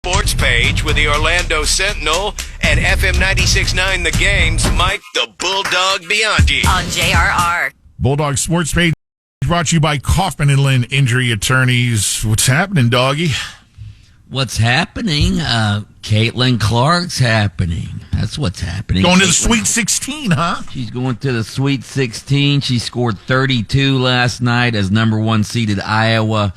sports page with the Orlando Sentinel and FM 96.9 The Game's Mike the Bulldog Bianchi. On JRR. Bulldog Sports Page brought to you by Kaufman and Lynn Injury Attorneys. What's happening, doggy? What's happening? Caitlin Clark's happening. That's what's happening. Going to the Sweet 16, huh? She's going to the Sweet 16. She scored 32 last night as number one seeded Iowa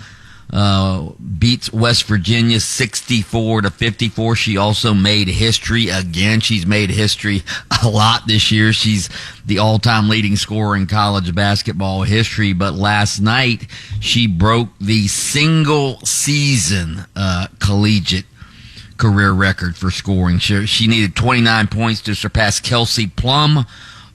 beats West Virginia 64-54. She also made history again. She's made history a lot this year. She's the all-time leading scorer in college basketball history. But last night, she broke the single-season collegiate career record for scoring. She needed 29 points to surpass Kelsey Plum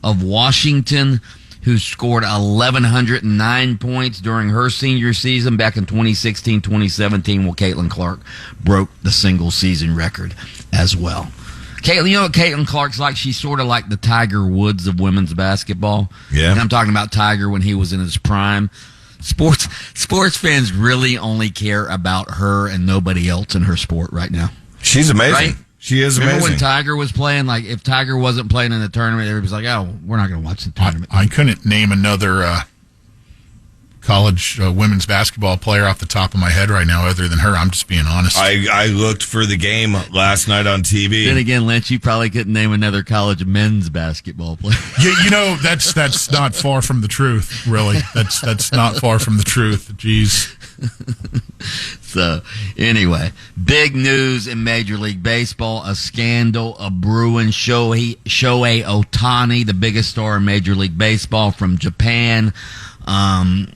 of Washington, who scored 1,109 points during her senior season back in 2016-2017. Well, Caitlin Clark broke the single-season record as well. Caitlin, you know what Caitlin Clark's like? She's sort of like the Tiger Woods of women's basketball. Yeah. And I'm talking about Tiger when he was in his prime. Sports fans really only care about her and nobody else in her sport right now. She's amazing. Right? She is amazing. Remember when Tiger was playing? Like, if Tiger wasn't playing in the tournament, everybody's like, oh, we're not going to watch the tournament. I couldn't name another college women's basketball player off the top of my head right now other than her. I'm just being honest. I looked for the game last night on TV. Then again, Lynch, you probably couldn't name another college men's basketball player. Yeah, you know, that's not far from the truth, really. That's not far from the truth. Jeez. So, anyway, big news in Major League Baseball, a scandal, a brewing. Shohei Ohtani, the biggest star in Major League Baseball from Japan.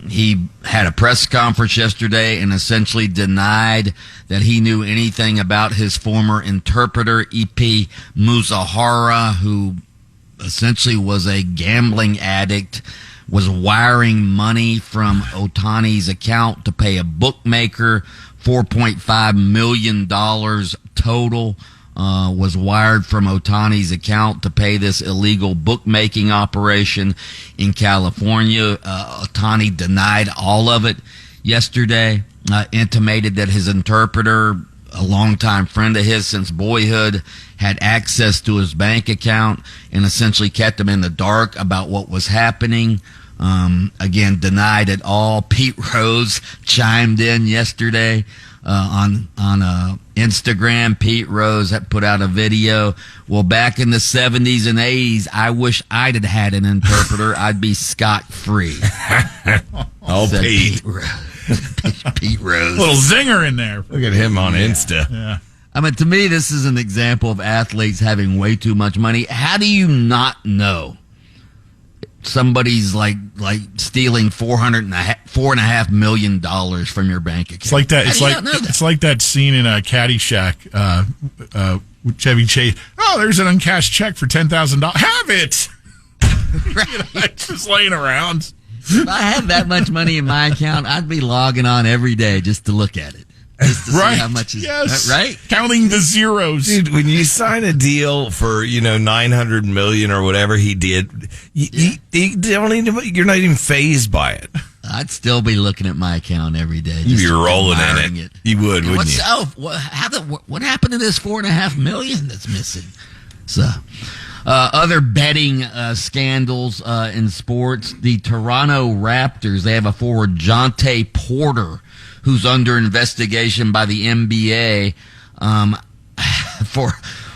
He had a press conference yesterday and essentially denied that he knew anything about his former interpreter, Ippei Muzahara, who essentially was a gambling addict, was wiring money from Ohtani's account to pay a bookmaker. $4.5 million total was wired from Ohtani's account to pay this illegal bookmaking operation in California. Ohtani denied all of it yesterday, intimated that his interpreter, a longtime friend of his since boyhood, had access to his bank account and essentially kept him in the dark about what was happening. Again, denied it all. Pete Rose chimed in yesterday on Instagram. Pete Rose had put out a video. Well, back in the 70s and 80s, I wish I'd have had an interpreter. I'd be scot-free. Oh, Pete. Pete Rose. Little zinger in there. Look at him on Insta. Yeah. I mean, to me, this is an example of athletes having way too much money. How do you not know somebody's like stealing $4.5 million from your bank account? It's like that. It's like that scene in Caddyshack with Chevy Chase. Oh, there's an uncashed check for $10,000. Have it. Right. Just laying around. If I had that much money in my account, I'd be logging on every day just to look at it. Just to see how much is right. Counting the zeros. Dude, when you sign a deal for, $900 million or whatever he did, you don't even, you're not even fazed by it. I'd still be looking at my account every day. You'd be rolling in it. You would, wouldn't you? What happened to this $4.5 million that's missing? So, other betting scandals in sports. The Toronto Raptors, they have a forward, Jonte Porter, who's under investigation by the NBA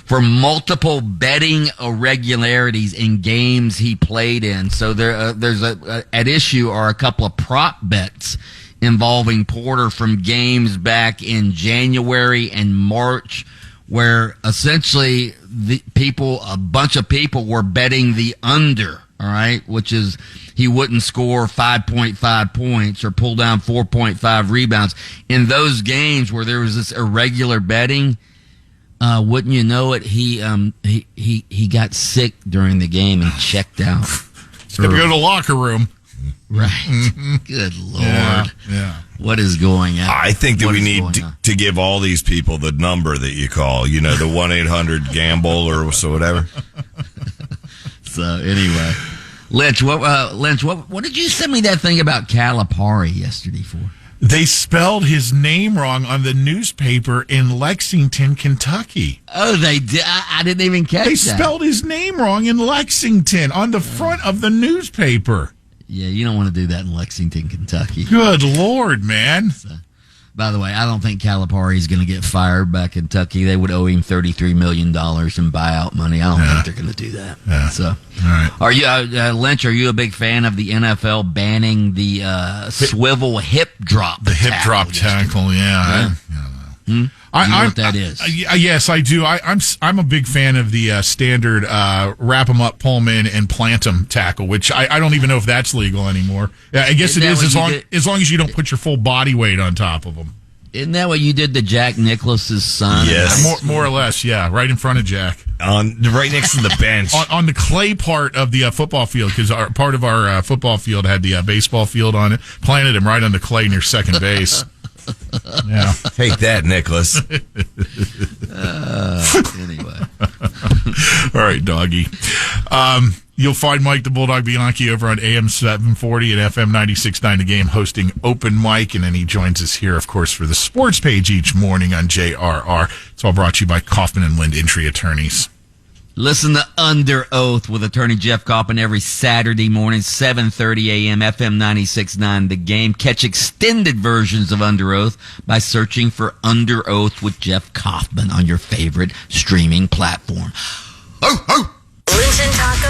for multiple betting irregularities in games he played in. So there's at issue are a couple of prop bets involving Porter from games back in January and March, where essentially a bunch of people were betting the under. All right, which is he wouldn't score 5.5 points or pull down 4.5 rebounds in those games where there was this irregular betting. Wouldn't you know it? He got sick during the game and checked out. He's got to go to the locker room. Right. Good Lord. Yeah. What is going on? I think that we need to give all these people the number that you call. The 1-800-GAMBLE or so whatever. So anyway, Lynch, what did you send me that thing about Calipari yesterday for? They spelled his name wrong on the newspaper in Lexington, Kentucky. Oh, they did. I didn't even catch They that. spelled his name wrong in Lexington on the front of the newspaper. Yeah, you don't want to do that in Lexington, Kentucky. Good Lord, man. By the way, I don't think Calipari's going to get fired by Kentucky. They would owe him $33 million in buyout money. I don't think they're going to do that. Yeah. So, all right. Are you, Lynch, are you a big fan of the NFL banning the swivel hip drop? The hip drop tackle, yeah. You know what that is? Yes, I do. I'm a big fan of the standard wrap 'em up, pull 'em in, and plant 'em tackle, which I don't even know if that's legal anymore. I guess it is as long as you don't put your full body weight on top of them. Isn't that what you did to Jack Nicklaus's son? Yes. More or less, yeah. Right in front of Jack. Right next to the bench. on the clay part of the football field, because part of our football field had the baseball field on it. Planted him right on the clay near second base. Yeah. Take that, Nicholas. Anyway. All right, doggy. You'll find Mike the Bulldog Bianchi over on AM 740 and FM 96.9 The Game hosting Open Mic, and then he joins us here, of course, for the sports page each morning on JRR. It's all brought to you by Kaufman and Lind Entry Attorneys. Listen to Under Oath with attorney Jeff Kaufman every Saturday morning, 7:30 a.m., FM 96.9 The Game. Catch extended versions of Under Oath by searching for Under Oath with Jeff Kaufman on your favorite streaming platform. Lynch and Taco